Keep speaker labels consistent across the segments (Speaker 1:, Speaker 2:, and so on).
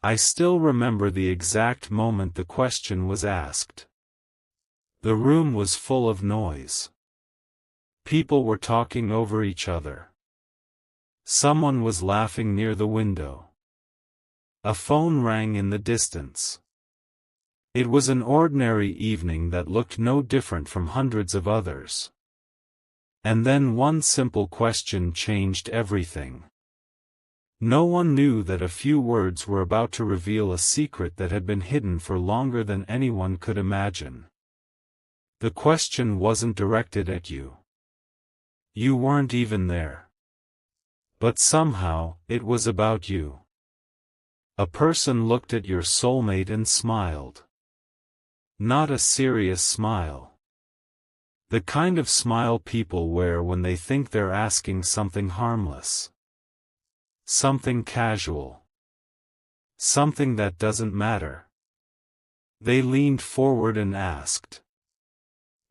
Speaker 1: I still remember the exact moment the question was asked. The room was full of noise. People were talking over each other. Someone was laughing near the window. A phone rang in the distance. It was an ordinary evening that looked no different from hundreds of others. And then one simple question changed everything. No one knew that a few words were about to reveal a secret that had been hidden for longer than anyone could imagine. The question wasn't directed at you. You weren't even there. But somehow, it was about you. A person looked at your soulmate and smiled. Not a serious smile. The kind of smile people wear when they think they're asking something harmless. Something casual. Something that doesn't matter. They leaned forward and asked,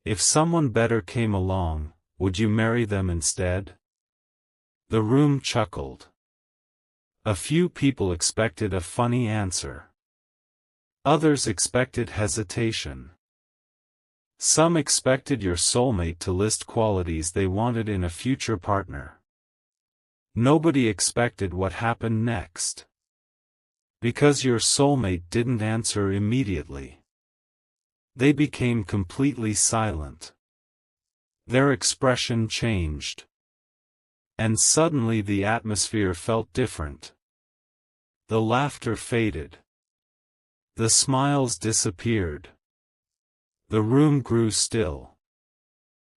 Speaker 1: "If someone better came along, would you marry them instead?" The room chuckled. A few people expected a funny answer. Others expected hesitation. Some expected your soulmate to list qualities they wanted in a future partner. Nobody expected what happened next. Because your soulmate didn't answer immediately. They became completely silent. Their expression changed. And suddenly the atmosphere felt different. The laughter faded. The smiles disappeared. The room grew still.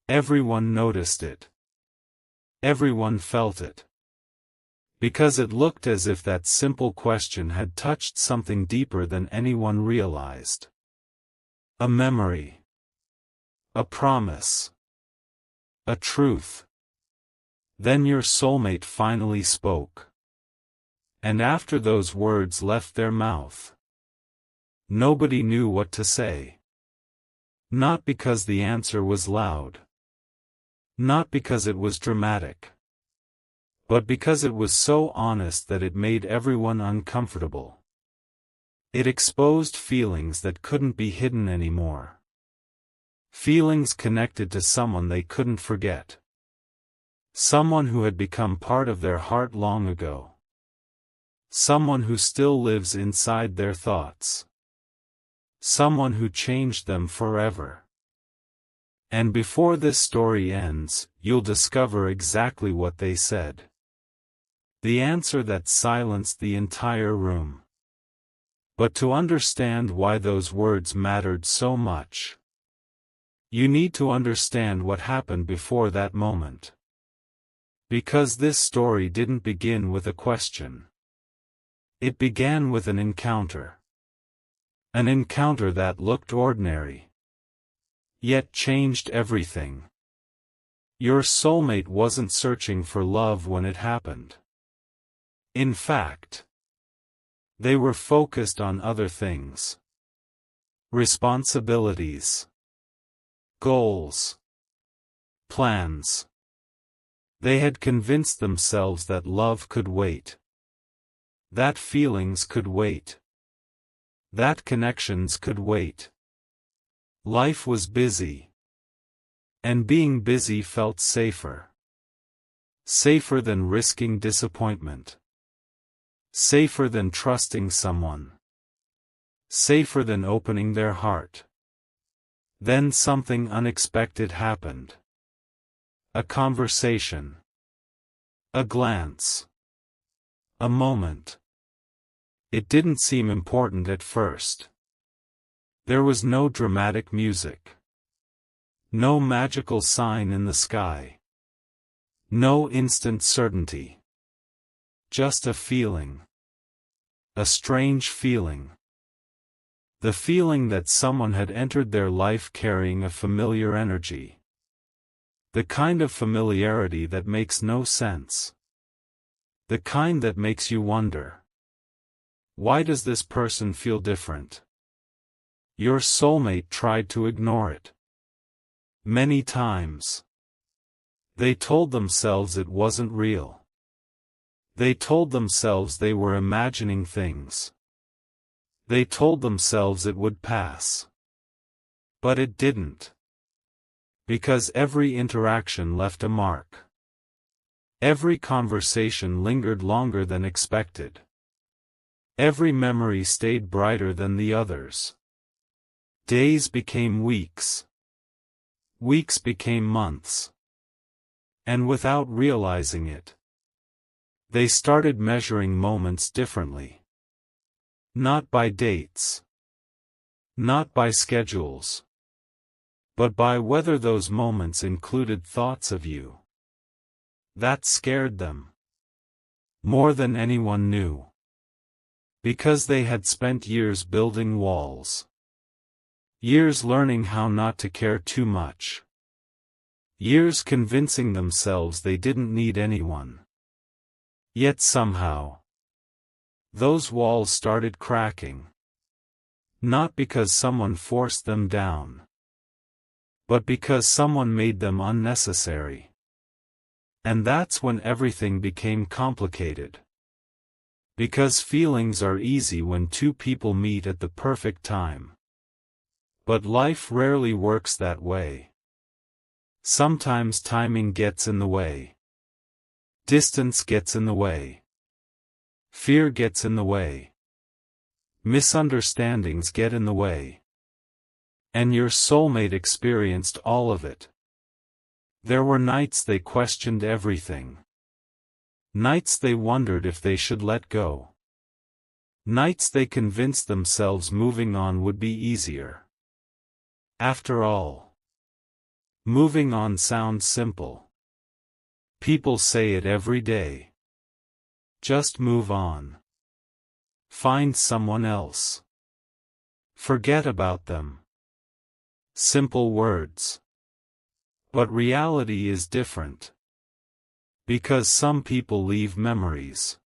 Speaker 1: Everyone noticed it. Everyone felt it. Because it looked as if that simple question had touched something deeper than anyone realized. A memory. A promise. A truth. Then your soulmate finally spoke. And after those words left their mouth, nobody knew what to say. Not because the answer was loud. Not because it was dramatic. But because it was so honest that it made everyone uncomfortable. It exposed feelings that couldn't be hidden anymore. Feelings connected to someone they couldn't forget. Someone who had become part of their heart long ago. Someone who still lives inside their thoughts. Someone who changed them forever. And before this story ends, you'll discover exactly what they said. The answer that silenced the entire room. But to understand why those words mattered so much, you need to understand what happened before that moment. Because this story didn't begin with a question. It began with an encounter. An encounter that looked ordinary, yet changed everything. Your soulmate wasn't searching for love when it happened. In fact, they were focused on other things. Responsibilities. Goals. Plans. They had convinced themselves that love could wait. That feelings could wait. That connections could wait. Life was busy. And being busy felt safer. Safer than risking disappointment. Safer than trusting someone. Safer than opening their heart. Then something unexpected happened. A conversation. A glance. A moment. It didn't seem important at first. There was no dramatic music. No magical sign in the sky. No instant certainty. Just a feeling. A strange feeling. The feeling that someone had entered their life carrying a familiar energy. The kind of familiarity that makes no sense. The kind that makes you wonder. Why does this person feel different? Your soulmate tried to ignore it. Many times. They told themselves it wasn't real. They told themselves they were imagining things. They told themselves it would pass. But it didn't. Because every interaction left a mark. Every conversation lingered longer than expected. Every memory stayed brighter than the others. Days became weeks. Weeks became months. And without realizing it, they started measuring moments differently. Not by dates. Not by schedules. But by whether those moments included thoughts of you. That scared them. More than anyone knew. Because they had spent years building walls. Years learning how not to care too much. Years convincing themselves they didn't need anyone. Yet somehow, those walls started cracking. Not because someone forced them down, but because someone made them unnecessary. And that's when everything became complicated. Because feelings are easy when two people meet at the perfect time. But life rarely works that way. Sometimes timing gets in the way. Distance gets in the way. Fear gets in the way. Misunderstandings get in the way. And your soulmate experienced all of it. There were nights they questioned everything. Nights they wondered if they should let go. Nights they convinced themselves moving on would be easier. After all, moving on sounds simple. People say it every day. Just move on. Find someone else. Forget about them. Simple words. But reality is different. Because some people leave memories.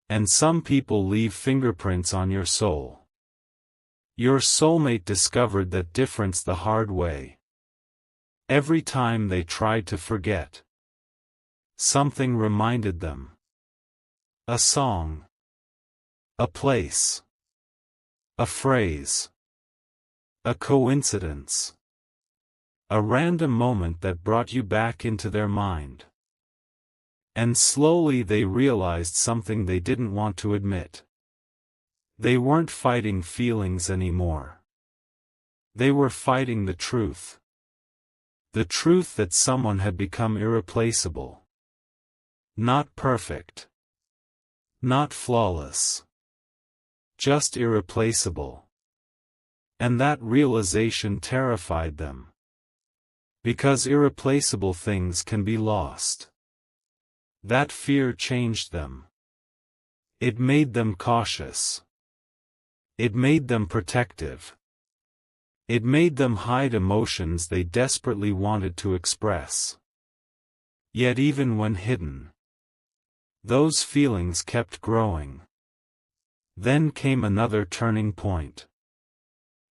Speaker 1: And some people leave fingerprints on your soul. Your soulmate discovered that difference the hard way. Every time they tried to forget, something reminded them. A song. A place. A phrase. A coincidence. A random moment that brought you back into their mind. And slowly they realized something they didn't want to admit. They weren't fighting feelings anymore. They were fighting the truth. The truth that someone had become irreplaceable. Not perfect. Not flawless. Just irreplaceable. And that realization terrified them. Because irreplaceable things can be lost. That fear changed them. It made them cautious. It made them protective. It made them hide emotions they desperately wanted to express. Yet even when hidden, those feelings kept growing. Then came another turning point.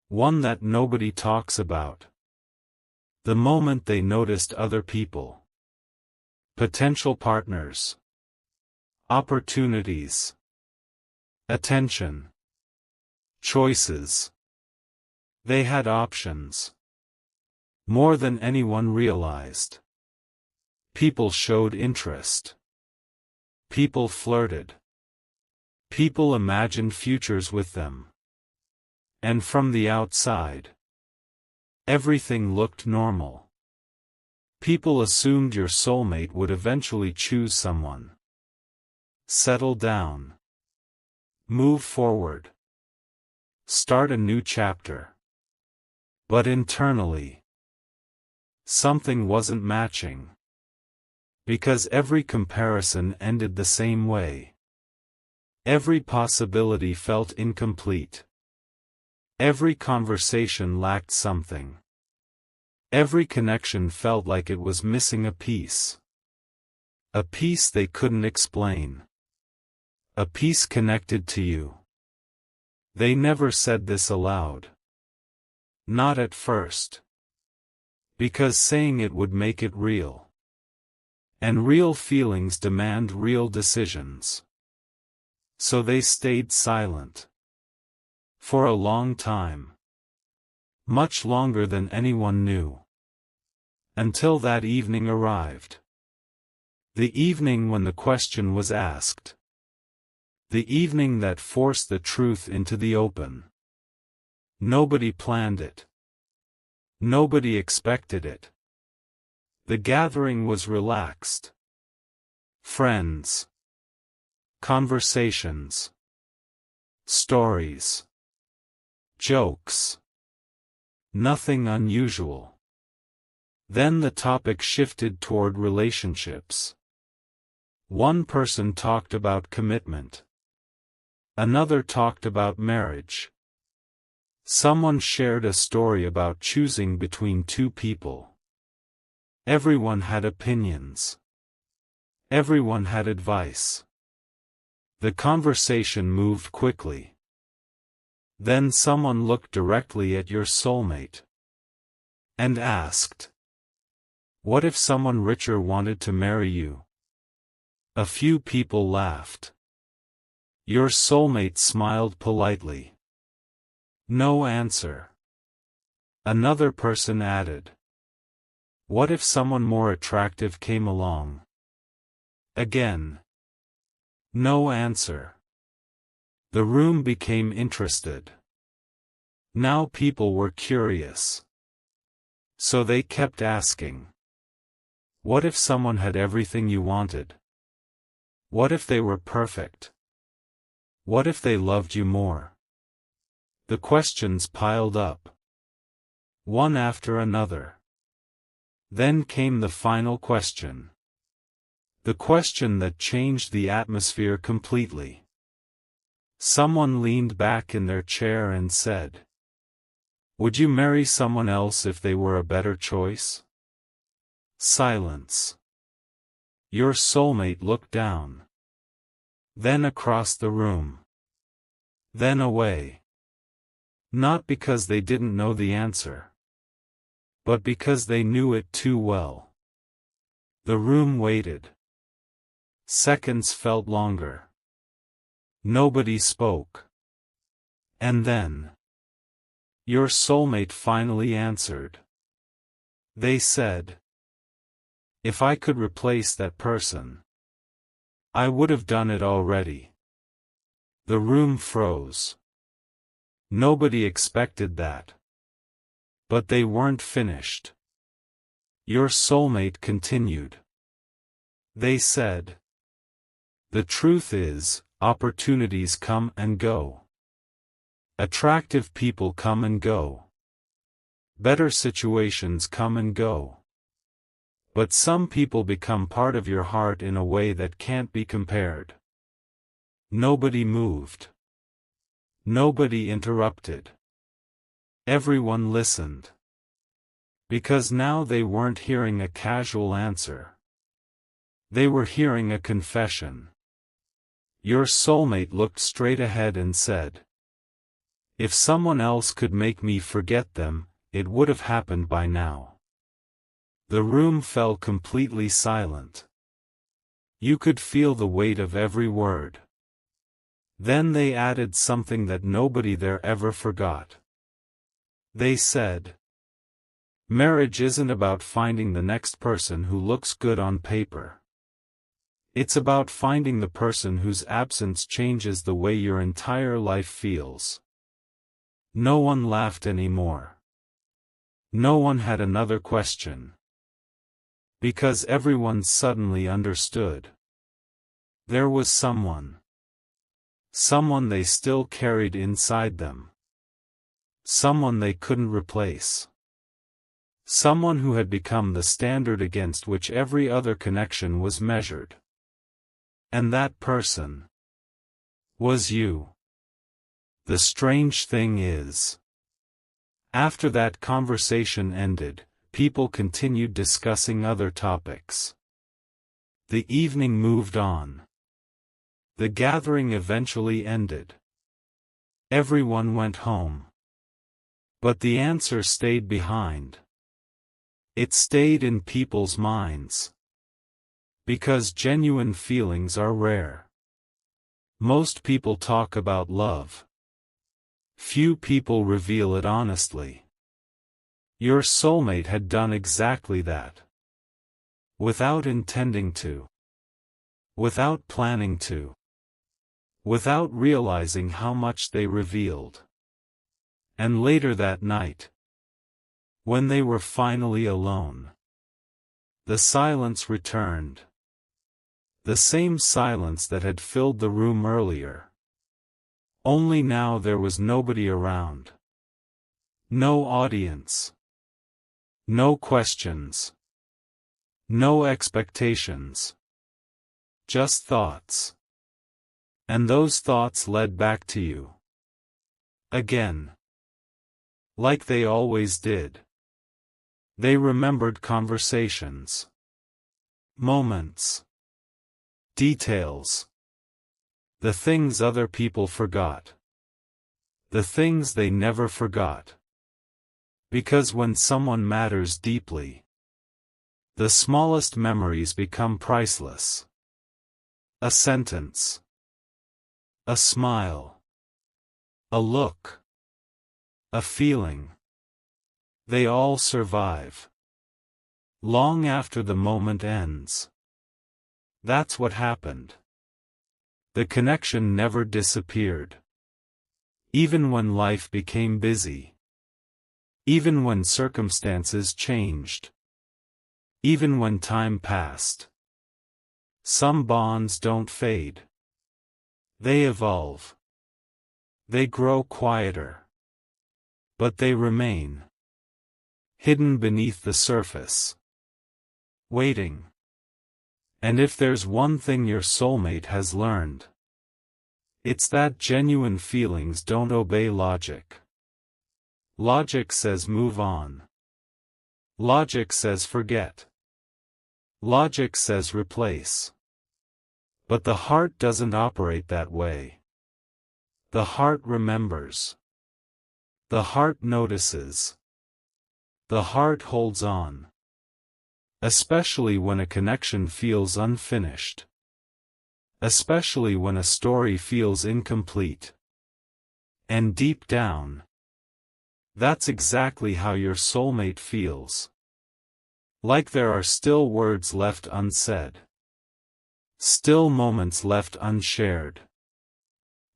Speaker 1: One that nobody talks about. The moment they noticed other people. Potential partners. Opportunities. Attention. Choices. They had options. More than anyone realized. People showed interest. People flirted. People imagined futures with them. And from the outside, everything looked normal. People assumed your soulmate would eventually choose someone. Settle down. Move forward. Start a new chapter. But internally, something wasn't matching. Because every comparison ended the same way. Every possibility felt incomplete. Every conversation lacked something. Every connection felt like it was missing a piece. A piece they couldn't explain. A piece connected to you. They never said this aloud. Not at first. Because saying it would make it real. And real feelings demand real decisions. So they stayed silent. For a long time. Much longer than anyone knew. Until that evening arrived. The evening when the question was asked. The evening that forced the truth into the open. Nobody planned it. Nobody expected it. The gathering was relaxed. Friends. Conversations. Stories. Jokes. Nothing unusual. Then the topic shifted toward relationships. One person talked about commitment. Another talked about marriage. Someone shared a story about choosing between two people. Everyone had opinions. Everyone had advice. The conversation moved quickly. Then someone looked directly at your soulmate. And asked, "What if someone richer wanted to marry you?" A few people laughed. Your soulmate smiled politely. No answer. Another person added, "What if someone more attractive came along?" Again. No answer. The room became interested. Now people were curious. So they kept asking. What if someone had everything you wanted? What if they were perfect? What if they loved you more? The questions piled up. One after another. Then came the final question. The question that changed the atmosphere completely. Someone leaned back in their chair and said, "Would you marry someone else if they were a better choice?" Silence. Your soulmate looked down. Then across the room. Then away. Not because they didn't know the answer. But because they knew it too well. The room waited. Seconds felt longer. Nobody spoke. And then. Your soulmate finally answered. They said, "If I could replace that person, I would have done it already." The room froze. Nobody expected that. But they weren't finished. Your soulmate continued. They said, "The truth is, opportunities come and go. Attractive people come and go. Better situations come and go. But some people become part of your heart in a way that can't be compared." Nobody moved. Nobody interrupted. Everyone listened. Because now they weren't hearing a casual answer. They were hearing a confession. Your soulmate looked straight ahead and said, "If someone else could make me forget them, it would have happened by now." The room fell completely silent. You could feel the weight of every word. Then they added something that nobody there ever forgot. They said, "Marriage isn't about finding the next person who looks good on paper. It's about finding the person whose absence changes the way your entire life feels." No one laughed anymore. No one had another question. Because everyone suddenly understood. There was someone. Someone they still carried inside them. Someone they couldn't replace. Someone who had become the standard against which every other connection was measured. And that person was you. The strange thing is, after that conversation ended, people continued discussing other topics. The evening moved on. The gathering eventually ended. Everyone went home. But the answer stayed behind. It stayed in people's minds. Because genuine feelings are rare. Most people talk about love, Few people reveal it honestly. Your soulmate had done exactly that. Without intending to. Without planning to. Without realizing how much they revealed. And later that night, when they were finally alone, the silence returned. The same silence that had filled the room earlier. Only now there was nobody around. No audience. No questions. No expectations. Just thoughts. And those thoughts led back to you. Again. Like they always did. They remembered conversations. Moments. Details. The things other people forgot. The things they never forgot. Because when someone matters deeply, the smallest memories become priceless. A sentence. A smile. A look. A feeling. They all survive. Long after the moment ends. That's what happened. The connection never disappeared. Even when life became busy. Even when circumstances changed. Even when time passed. Some bonds don't fade. They evolve. They grow quieter. But they remain. Hidden beneath the surface. Waiting. And if there's one thing your soulmate has learned, it's that genuine feelings don't obey logic. Logic says move on. Logic says forget. Logic says replace. But the heart doesn't operate that way. The heart remembers. The heart notices. The heart holds on. Especially when a connection feels unfinished. Especially when a story feels incomplete. And deep down, that's exactly how your soulmate feels. Like there are still words left unsaid. Still moments left unshared.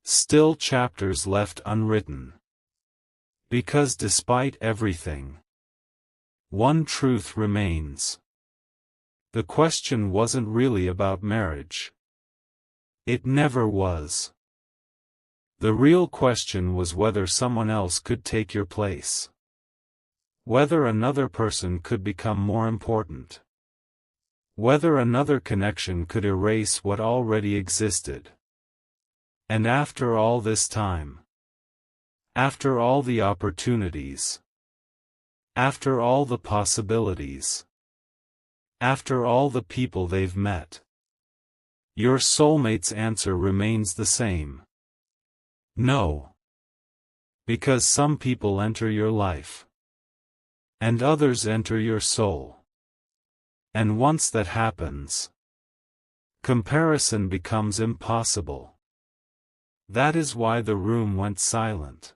Speaker 1: Still chapters left unwritten. Because despite everything, one truth remains. The question wasn't really about marriage. It never was. The real question was whether someone else could take your place. Whether another person could become more important. Whether another connection could erase what already existed. And after all this time, after all the opportunities, after all the possibilities, after all the people they've met, your soulmate's answer remains the same. No. Because some people enter your life. And others enter your soul. And once that happens, comparison becomes impossible. That is why the room went silent.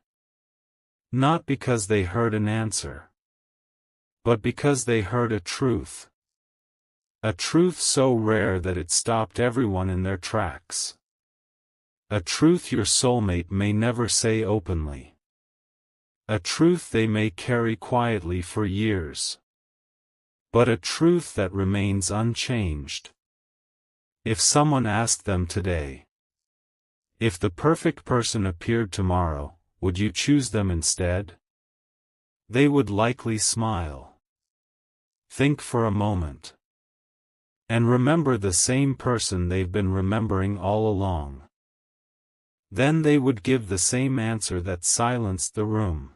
Speaker 1: Not because they heard an answer, but because they heard a truth. A truth so rare that it stopped everyone in their tracks. A truth your soulmate may never say openly. A truth they may carry quietly for years. But a truth that remains unchanged. If someone asked them today, if the perfect person appeared tomorrow, would you choose them instead? They would likely smile. Think for a moment. And remember the same person they've been remembering all along. Then they would give the same answer that silenced the room.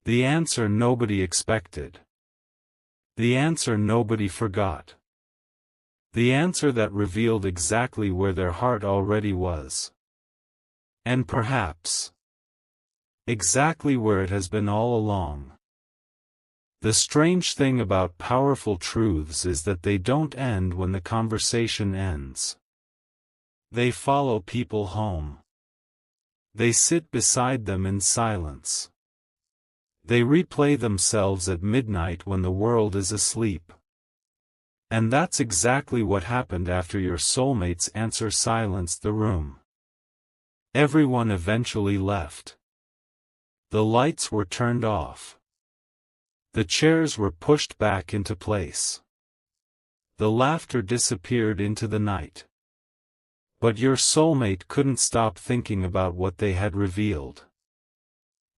Speaker 1: The answer nobody expected. The answer nobody forgot. The answer that revealed exactly where their heart already was. And perhaps, exactly where it has been all along. The strange thing about powerful truths is that they don't end when the conversation ends. They follow people home. They sit beside them in silence. They replay themselves at midnight when the world is asleep. And that's exactly what happened after your soulmate's answer silenced the room. Everyone eventually left. The lights were turned off. The chairs were pushed back into place. The laughter disappeared into the night. But your soulmate couldn't stop thinking about what they had revealed.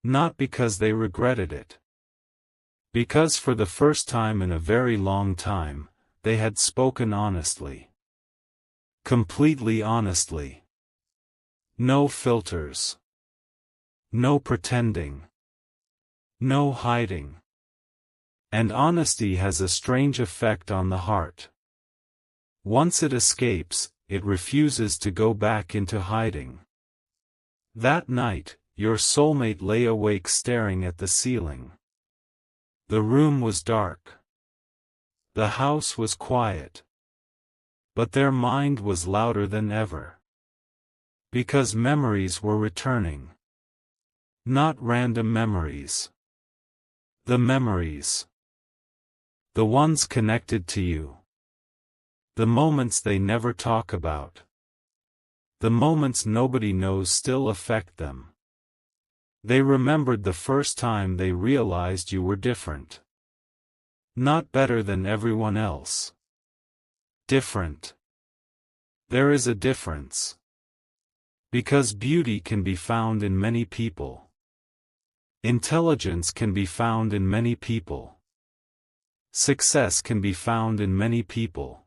Speaker 1: Not because they regretted it. Because for the first time in a very long time, they had spoken honestly. Completely honestly. No filters. No pretending. No hiding. And honesty has a strange effect on the heart. Once it escapes, it refuses to go back into hiding. That night, your soulmate lay awake staring at the ceiling. The room was dark. The house was quiet. But their mind was louder than ever. Because memories were returning. Not random memories. The memories. The ones connected to you. The moments they never talk about. The moments nobody knows still affect them. They remembered the first time they realized you were different. Not better than everyone else. Different. There is a difference. Because beauty can be found in many people. Intelligence can be found in many people. Success can be found in many people.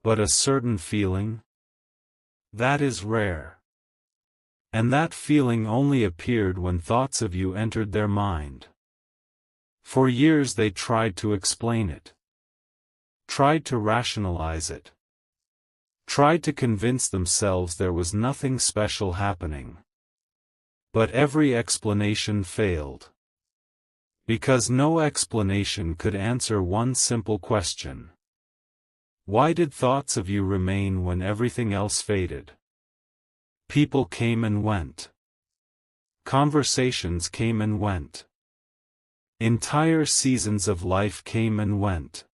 Speaker 1: But a certain feeling? That is rare. And that feeling only appeared when thoughts of you entered their mind. For years they tried to explain it. Tried to rationalize it. Tried to convince themselves there was nothing special happening. But every explanation failed. Because no explanation could answer one simple question. Why did thoughts of you remain when everything else faded? People came and went. Conversations came and went. Entire seasons of life came and went.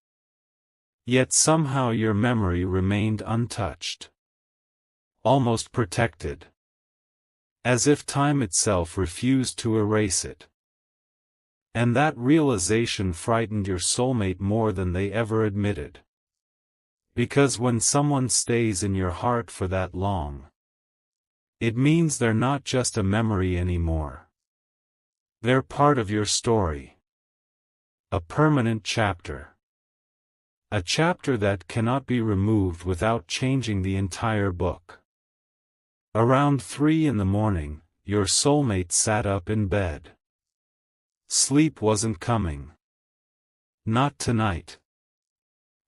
Speaker 1: Yet somehow your memory remained untouched. Almost protected. As if time itself refused to erase it. And that realization frightened your soulmate more than they ever admitted. Because when someone stays in your heart for that long, it means they're not just a memory anymore. They're part of your story. A permanent chapter. A chapter that cannot be removed without changing the entire book. Around 3 a.m, your soulmate sat up in bed. Sleep wasn't coming. Not tonight.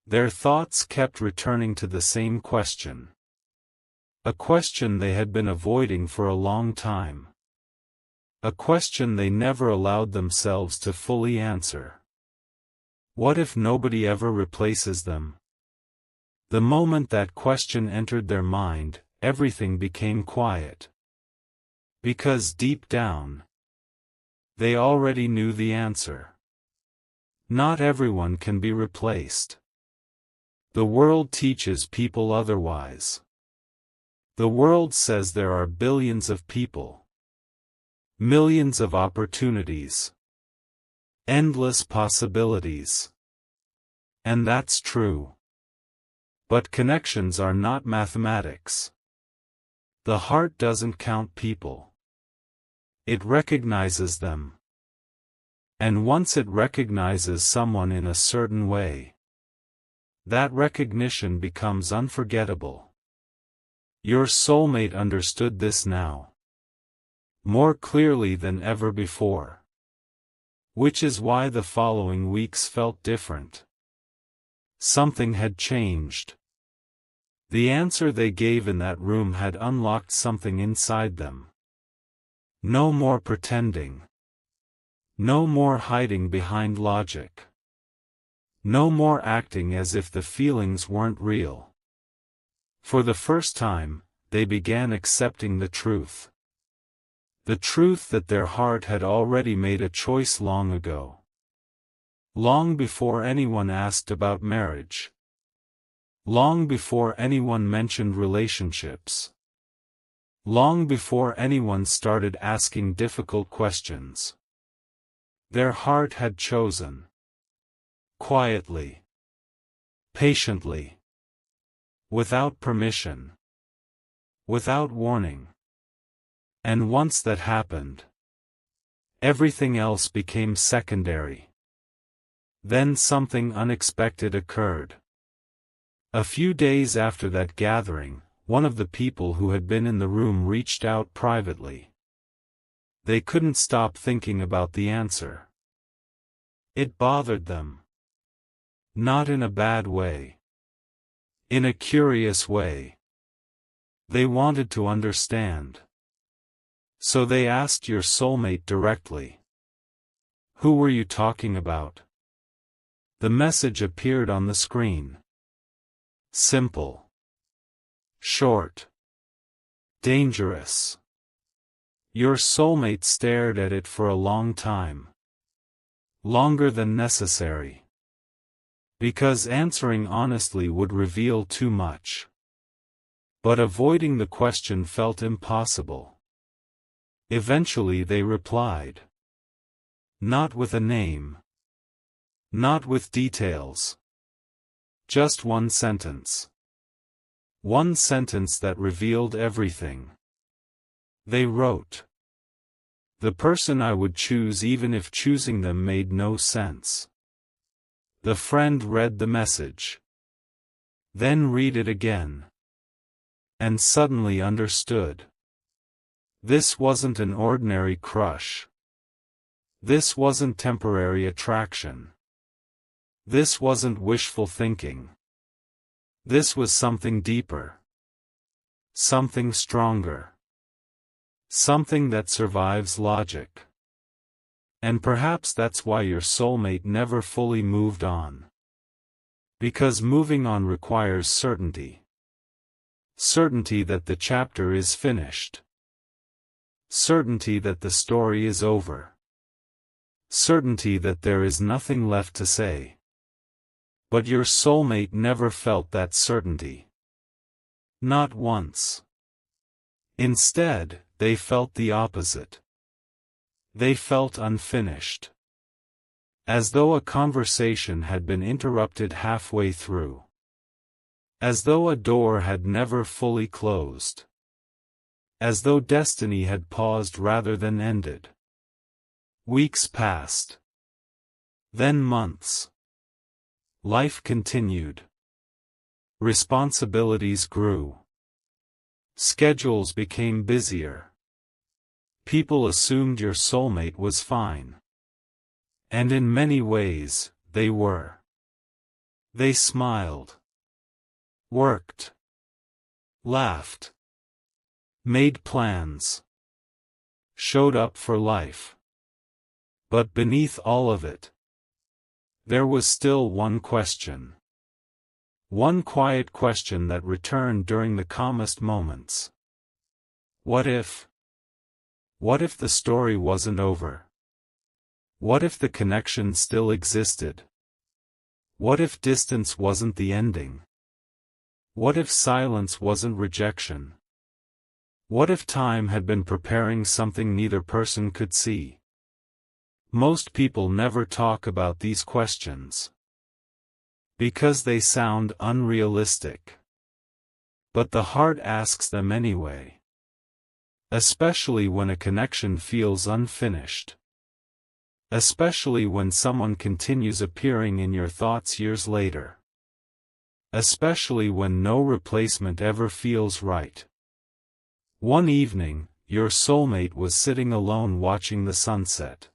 Speaker 1: Their thoughts kept returning to the same question. A question they had been avoiding for a long time. A question they never allowed themselves to fully answer. What if nobody ever replaces them? The moment that question entered their mind, everything became quiet. Because deep down, they already knew the answer. Not everyone can be replaced. The world teaches people otherwise. The world says there are billions of people. Millions of opportunities. Endless possibilities. And that's true. But connections are not mathematics. The heart doesn't count people. It recognizes them. And once it recognizes someone in a certain way, that recognition becomes unforgettable. Your soulmate understood this now. More clearly than ever before. Which is why the following weeks felt different. Something had changed. The answer they gave in that room had unlocked something inside them. No more pretending. No more hiding behind logic. No more acting as if the feelings weren't real. For the first time, they began accepting the truth. The truth that their heart had already made a choice long ago. Long before anyone asked about marriage. Long before anyone mentioned relationships. Long before anyone started asking difficult questions. Their heart had chosen. Quietly. Patiently. Without permission. Without warning. And once that happened, everything else became secondary. Then something unexpected occurred. A few days after that gathering, one of the people who had been in the room reached out privately. They couldn't stop thinking about the answer. It bothered them. Not in a bad way. In a curious way. They wanted to understand. So they asked your soulmate directly. Who were you talking about? The message appeared on the screen. Simple. Short. Dangerous. Your soulmate stared at it for a long time. Longer than necessary. Because answering honestly would reveal too much. But avoiding the question felt impossible. Eventually they replied. Not with a name. Not with details. Just one sentence. One sentence that revealed everything. They wrote. The person I would choose even if choosing them made no sense. The friend read the message. Then read it again. And suddenly understood. This wasn't an ordinary crush. This wasn't temporary attraction. This wasn't wishful thinking. This was something deeper. Something stronger. Something that survives logic. And perhaps that's why your soulmate never fully moved on. Because moving on requires certainty. Certainty that the chapter is finished. Certainty that the story is over. Certainty that there is nothing left to say. But your soulmate never felt that certainty. Not once. Instead, they felt the opposite. They felt unfinished. As though a conversation had been interrupted halfway through. As though a door had never fully closed. As though destiny had paused rather than ended. Weeks passed. Then months. Life continued. Responsibilities grew. Schedules became busier. People assumed your soulmate was fine. And in many ways, they were. They smiled. Worked. Laughed. Made plans. Showed up for life. But beneath all of it, there was still one question. One quiet question that returned during the calmest moments. What if? What if the story wasn't over? What if the connection still existed? What if distance wasn't the ending? What if silence wasn't rejection? What if time had been preparing something neither person could see? Most people never talk about these questions. Because they sound unrealistic. But the heart asks them anyway. Especially when a connection feels unfinished. Especially when someone continues appearing in your thoughts years later. Especially when no replacement ever feels right. One evening, your soulmate was sitting alone watching the sunset.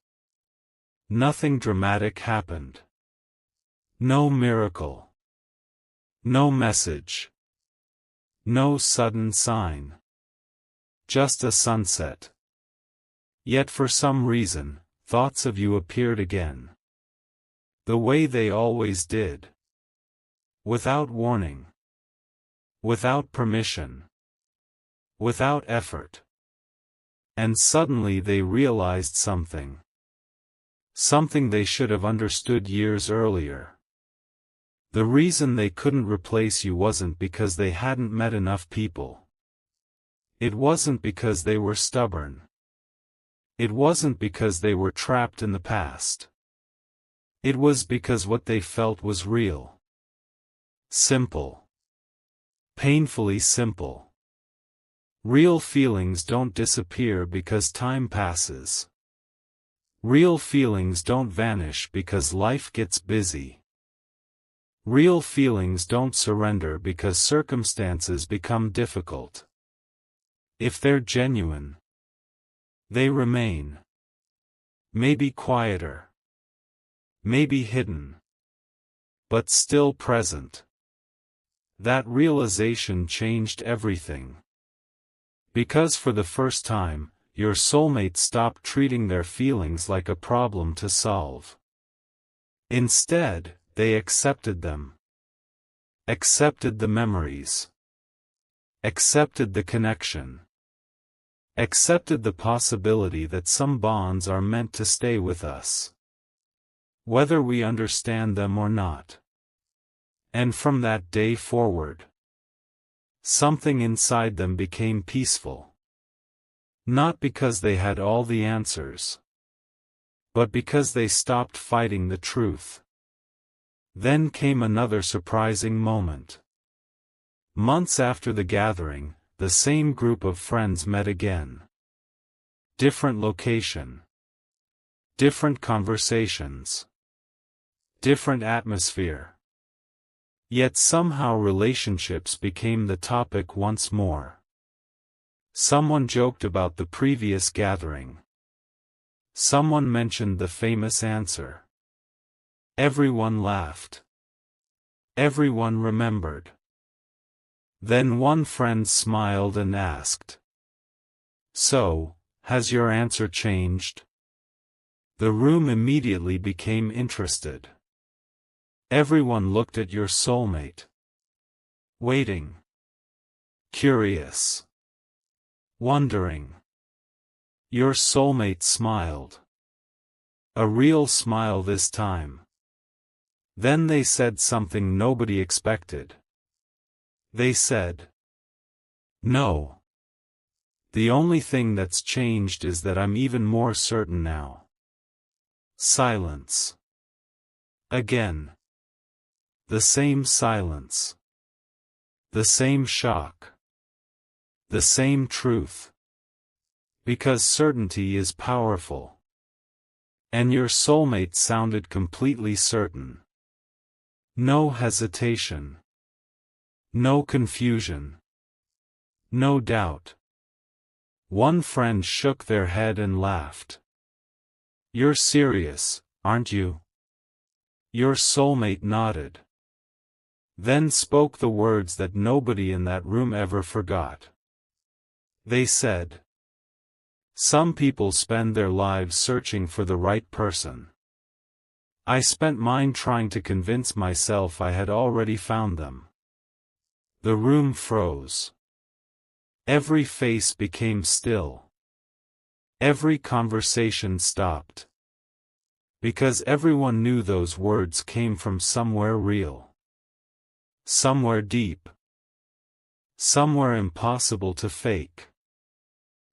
Speaker 1: Nothing dramatic happened. No miracle. No message. No sudden sign. Just a sunset. Yet for some reason, thoughts of you appeared again. The way they always did. Without warning. Without permission. Without effort. And suddenly they realized something. Something they should have understood years earlier. The reason they couldn't replace you wasn't because they hadn't met enough people. It wasn't because they were stubborn. It wasn't because they were trapped in the past. It was because what they felt was real. Simple. Painfully simple. Real feelings don't disappear because time passes. Real feelings don't vanish because life gets busy. Real feelings don't surrender because circumstances become difficult. If they're genuine, they remain. Maybe quieter. Maybe hidden. But still present. That realization changed everything. Because for the first time, your soulmate stopped treating their feelings like a problem to solve. Instead, they accepted them. Accepted the memories. Accepted the connection. Accepted the possibility that some bonds are meant to stay with us, whether we understand them or not. And from that day forward, something inside them became peaceful. Not because they had all the answers, but because they stopped fighting the truth. Then came another surprising moment. Months after the gathering, the same group of friends met again. Different location. Different conversations. Different atmosphere. Yet somehow relationships became the topic once more. Someone joked about the previous gathering. Someone mentioned the famous answer. Everyone laughed. Everyone remembered. Then one friend smiled and asked, "So, has your answer changed?" The room immediately became interested. Everyone looked at your soulmate. Waiting. Curious. Wondering. Your soulmate smiled. A real smile this time. Then they said something nobody expected. They said, "No. The only thing that's changed is that I'm even more certain now." Silence. Again. The same silence. The same shock. The same truth. Because certainty is powerful. And your soulmate sounded completely certain. No hesitation. No confusion. No doubt. One friend shook their head and laughed. "You're serious, aren't you?" Your soulmate nodded. Then spoke the words that nobody in that room ever forgot. They said, "Some people spend their lives searching for the right person. I spent mine trying to convince myself I had already found them." The room froze. Every face became still. Every conversation stopped. Because everyone knew those words came from somewhere real. Somewhere deep. Somewhere impossible to fake.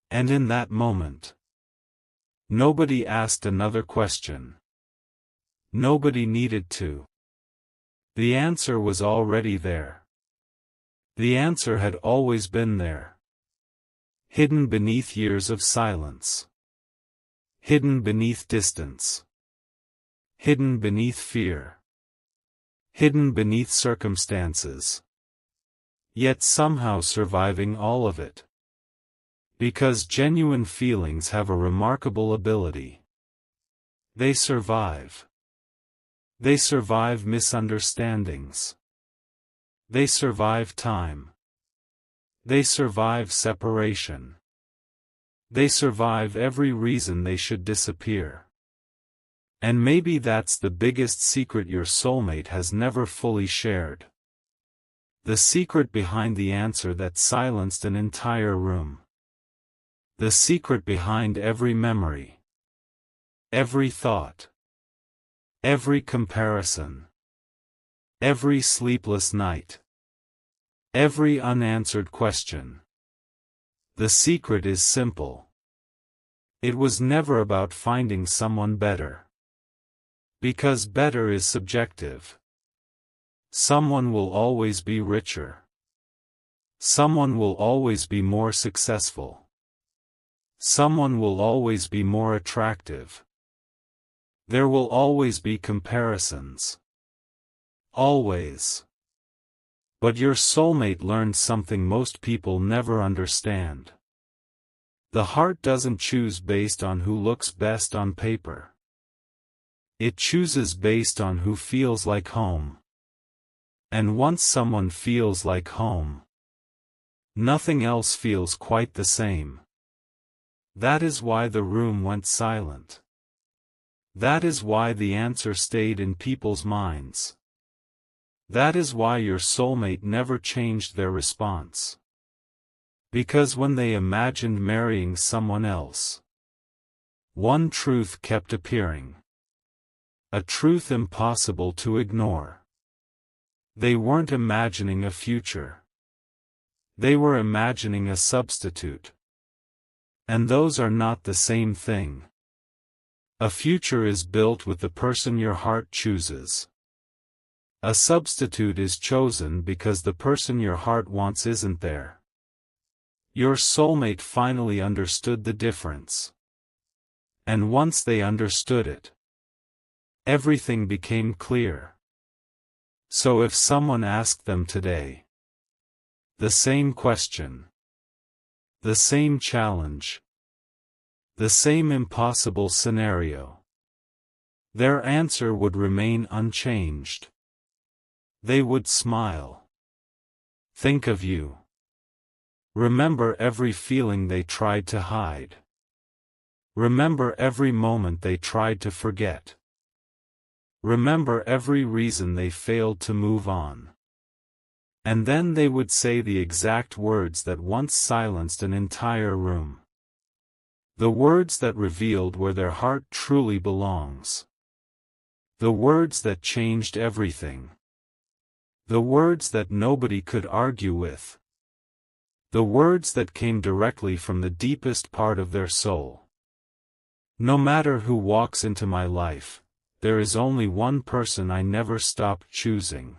Speaker 1: And in that moment, nobody asked another question. Nobody needed to. The answer was already there. The answer had always been there. Hidden beneath years of silence. Hidden beneath distance. Hidden beneath fear. Hidden beneath circumstances. Yet somehow surviving all of it. Because genuine feelings have a remarkable ability. They survive. They survive misunderstandings. They survive time. They survive separation. They survive every reason they should disappear. And maybe that's the biggest secret your soulmate has never fully shared. The secret behind the answer that silenced an entire room. The secret behind every memory. Every thought. Every comparison. Every sleepless night. Every unanswered question. The secret is simple. It was never about finding someone better. Because better is subjective. Someone will always be richer. Someone will always be more successful. Someone will always be more attractive. There will always be comparisons. Always. But your soulmate learned something most people never understand. The heart doesn't choose based on who looks best on paper. It chooses based on who feels like home. And once someone feels like home, nothing else feels quite the same. That is why the room went silent. That is why the answer stayed in people's minds. That is why your soulmate never changed their response. Because when they imagined marrying someone else, one truth kept appearing. A truth impossible to ignore. They weren't imagining a future. They were imagining a substitute. And those are not the same thing. A future is built with the person your heart chooses. A substitute is chosen because the person your heart wants isn't there. Your soulmate finally understood the difference. And once they understood it, everything became clear. So if someone asked them today the same question, the same challenge, the same impossible scenario, their answer would remain unchanged. They would smile. Think of you. Remember every feeling they tried to hide. Remember every moment they tried to forget. Remember every reason they failed to move on. And then they would say the exact words that once silenced an entire room. The words that revealed where their heart truly belongs. The words that changed everything. The words that nobody could argue with. The words that came directly from the deepest part of their soul. No matter who walks into my life, there is only one person I never stopped choosing.